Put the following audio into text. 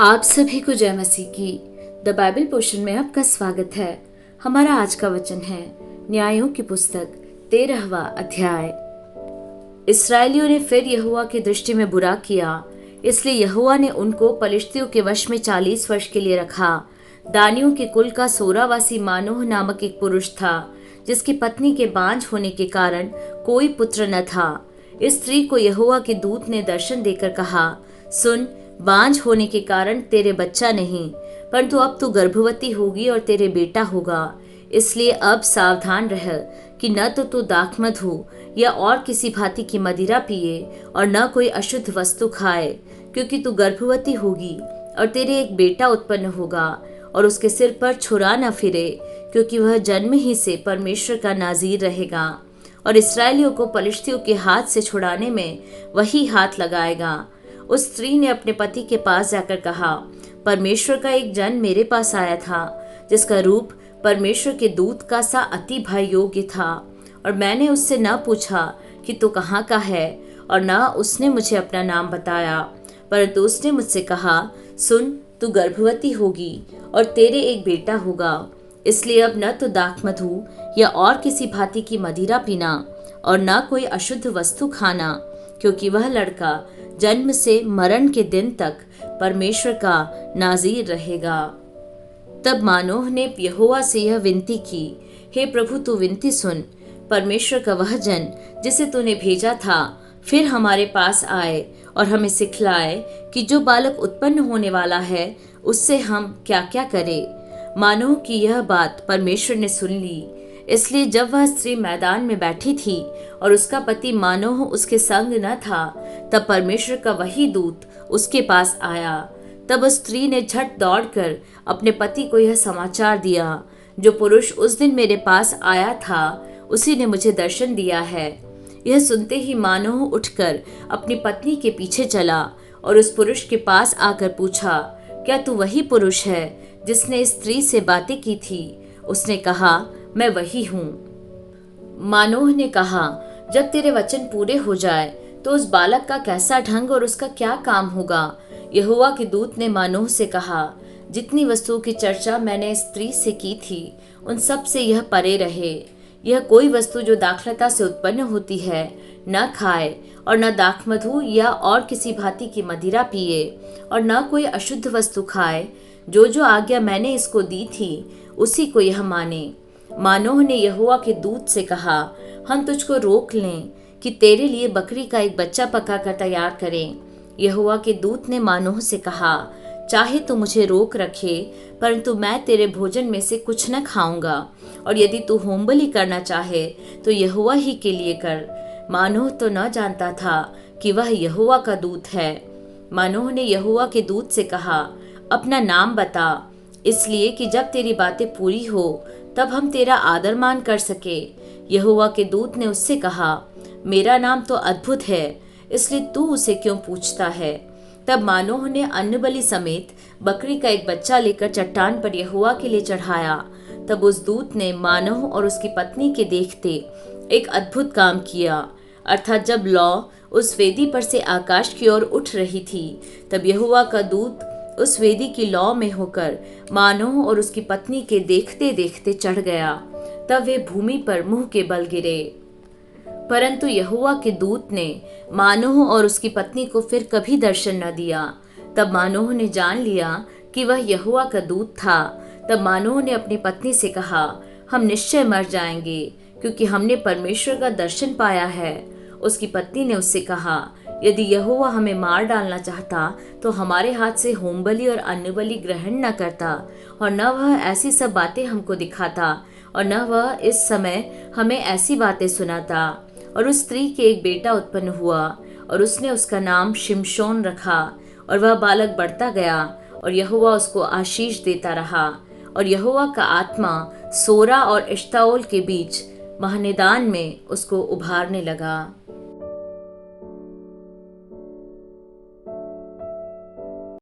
आप सभी को जय मसीह की द बाइबल पोर्शन में आपका स्वागत है। हमारा आज का वचन है न्यायों की पुस्तक 13वां अध्याय। इस्राएलियों ने फिर यहोवा की दृष्टि में बुरा किया, इसलिए यहोवा ने उनको पलिश्तियों के वश में 40 वर्ष के लिए रखा। दानियों के कुल का सोरावासी मानोह नामक एक पुरुष था, जिसकी पत्नी के बांझ होने के कारण कोई पुत्र न था। इस स्त्री को यहोवा के दूत ने दर्शन देकर कहा, सुन, बांझ होने के कारण तेरे बच्चा नहीं, परंतु अब तू गर्भवती होगी और तेरे बेटा होगा। इसलिए अब सावधान रह कि न तो तू दाखमध हो या और किसी भांति की मदिरा पिए और न कोई अशुद्ध वस्तु खाए, क्योंकि तू गर्भवती होगी और तेरे एक बेटा उत्पन्न होगा और उसके सिर पर छुरा न फिरे, क्योंकि वह जन्म ही से परमेश्वर का नाज़ीर रहेगा और इस्राएलियों को पलिश्तियों के हाथ से छुड़ाने में वही हाथ लगाएगा। उस स्त्री ने अपने पति के पास जाकर कहा, परमेश्वर का एक जन मेरे पास आया था, जिसका रूप परमेश्वर के दूत का सा अति भय योग्य था, और मैंने उससे न पूछा कि तू कहाँ का है, और न उसने मुझे अपना नाम बताया, परंतु उसने मुझसे कहा, सुन, तू गर्भवती होगी और तेरे एक बेटा होगा। इसलिए अब न तो दाखमधु या और किसी भांति की मदिरा पीना और न कोई अशुद्ध वस्तु खाना, क्योंकि वह लड़का जन्म से मरण के दिन तक परमेश्वर का नाज़ीर रहेगा। तब मानोह ने यहोवा से यह विनती की, हे प्रभु, तू विनती सुन। परमेश्वर का वह जन जिसे तूने भेजा था फिर हमारे पास आए और हमें सिखलाए कि जो बालक उत्पन्न होने वाला है उससे हम क्या क्या करें। मानोह की यह बात परमेश्वर ने सुन ली। इसलिए जब वह स्त्री मैदान में बैठी थी और उसका पति मानोह उसके संग न था, तब परमेश्वर का वही दूत उसके पास आया। तब उस स्त्री ने झट दौड़कर अपने पति को यह समाचार दिया, जो पुरुष उस दिन मेरे पास आया था उसी ने मुझे दर्शन दिया है। यह सुनते ही मानोह उठकर अपनी पत्नी के पीछे चला और उस पुरुष के पास आकर पूछा, क्या तू वही पुरुष है जिसने इस स्त्री से बातें की थी? उसने कहा, मैं वही हूँ। मानोह ने कहा, जब तेरे वचन पूरे हो जाए तो उस बालक का कैसा ढंग और उसका क्या काम होगा? यहोवा के दूत ने मानोह से कहा, जितनी वस्तुओं की चर्चा मैंने इस स्त्री से की थी उन सब से यह परे रहे। यह कोई वस्तु जो दाखलता से उत्पन्न होती है न खाए, और न दाखमधु या और किसी भांति की मदिरा पिए, और न कोई अशुद्ध वस्तु खाए। जो जो आज्ञा मैंने इसको दी थी उसी को यह माने। मानोह ने यहोवा के दूत से कहा, हम तुझको रोक लें कि तेरे लिए बकरी का एक बच्चा पकाकर तैयार करें। यहोवा के दूत ने मानोह से कहा, चाहे तो मुझे रोक रखे, परंतु मैं तेरे भोजन में से कुछ न खाऊंगा, और यदि तू होमबलि करना चाहे तो यहोवा ही के लिए कर। मानोह तो न जानता था कि वह यहोवा का दूत है। मानोह ने यहोवा के दूत से कहा, अपना नाम बता, इसलिए कि जब तेरी बातें पूरी हो तब हम तेरा आदर मान कर सके। यहोवा के दूत ने उससे कहा, मेरा नाम तो अद्भुत है, इसलिए तू उसे क्यों पूछता है? तब मानोह ने अन्नबलि समेत बकरी का एक बच्चा लेकर चट्टान पर यहोवा के लिए चढ़ाया। तब उस दूत ने मानोह और उसकी पत्नी के देखते एक अद्भुत काम किया, अर्थात जब लौ उस वेदी पर से आकाश की ओर उठ रही थी, तब यहोवा का दूत उस वेदी की लौ में होकर मानोह और उसकी पत्नी के देखते देखते चढ़ गया। तब वे भूमि पर मुंह के बल गिरे। परंतु यहोवा के दूत ने मानोह और उसकी पत्नी को फिर कभी दर्शन न दिया। तब मानोह ने जान लिया कि वह यहोवा का दूत था। तब मानोह ने अपनी पत्नी से कहा, हम निश्चय मर जाएंगे, क्योंकि हमने परमेश्वर का दर्शन पाया है। उसकी पत्नी ने उससे कहा, यदि यहोवा हमें मार डालना चाहता तो हमारे हाथ से होमबलि और अन्नबलि ग्रहण न करता, और न वह ऐसी सब बातें हमको दिखाता, और न वह इस समय हमें ऐसी बातें सुनाता। और उस स्त्री के एक बेटा उत्पन्न हुआ, और उसने उसका नाम शिमशोन रखा, और वह बालक बढ़ता गया, और यहोवा उसको आशीष देता रहा। और यहोवा का आत्मा सोरा और एश्ताओल के बीच महानिदान में उसको उभारने लगा।